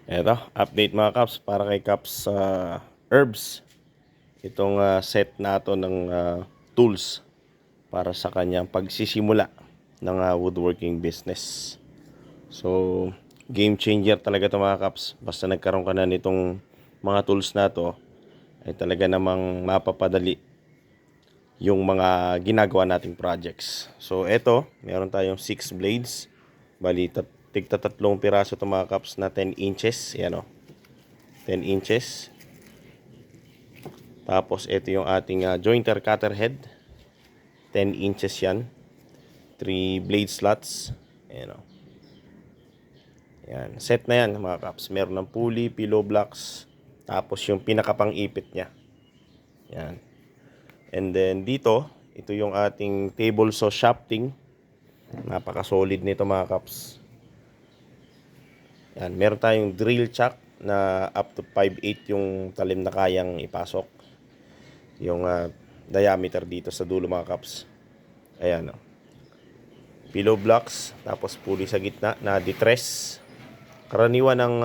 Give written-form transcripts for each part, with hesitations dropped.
Eto, update mga Caps para kay Caps Herbs. Itong set na to ng tools para sa kanyang pagsisimula ng woodworking business. So, game changer talaga to mga Caps. Basta nagkaroon ka na nitong mga tools na to, ay talaga namang mapapadali yung mga ginagawa nating projects. So, eto, meron tayong 6 blades. Bali, tigta 3 piraso to mga Caps na 10 inches. Yan o. 10 inches. Tapos ito yung ating jointer cutter head. 10 inches yan. 3 blade slots. Ayan o. Yan. Set na yan mga Caps. Meron ng pulley, pillow blocks. Tapos yung pinakapang-ipit niya. Yan. And then dito, ito yung ating table saw shafting. Napaka-solid nito mga Caps. Yan. Meron tayong drill chuck na up to 5/8 yung talim na kayang ipasok. Yung diameter dito sa dulo mga Caps. Ayan o. Pillow blocks, tapos pulley sa gitna na detress. Karaniwan ng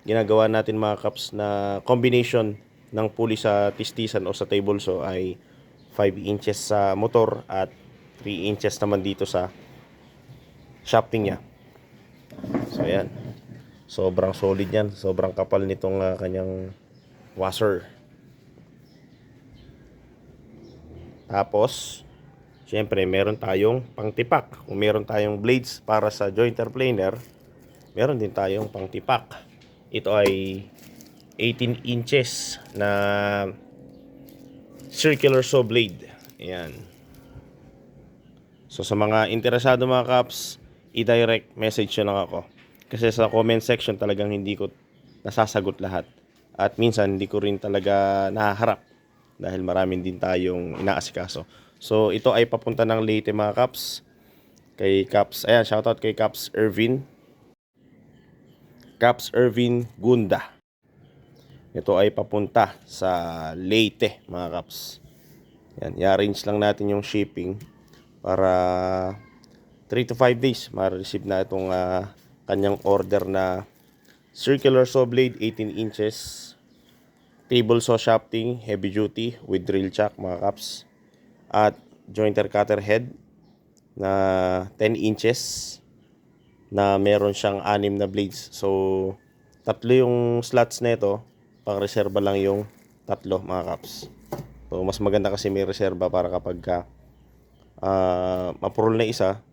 ginagawa natin mga Caps na combination ng pulley sa tistisan o sa table saw ay 5 inches sa motor at 3 inches naman dito sa shafting niya. So ayan. Sobrang solid yan. Sobrang kapal nitong kanyang washer. Tapos, syempre, meron tayong pangtipak. Kung meron tayong blades para sa jointer planer, meron din tayong pangtipak. Ito ay 18 inches na circular saw blade. Ayan. So, sa mga interesado mga Caps, i-direct message nyo lang ako. Kasi sa comment section talagang hindi ko nasasagot lahat. At minsan, hindi ko rin talaga nahaharap dahil maraming din tayong inaasikaso. So, ito ay papunta ng Leyte mga Caps. Kay Caps, ayan, shoutout kay Caps Ervin. Caps Ervin Gunda. Ito ay papunta sa Leyte mga Caps. Yan, i-arrange lang natin yung shipping para 3 to 5 days ma-receive na itong kanyang order na circular saw blade 18 inches. Table saw shafting, heavy duty with drill chuck mga Caps. At jointer cutter head na 10 inches na meron siyang 6 na blades. So, 3 yung slots na ito. Pang-reserva lang yung 3 mga Caps. So, mas maganda kasi may reserva para kapag mapurol na isa,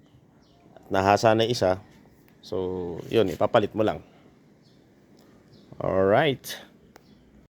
nahasa na isa, so, yun, ipapalit mo lang. Alright.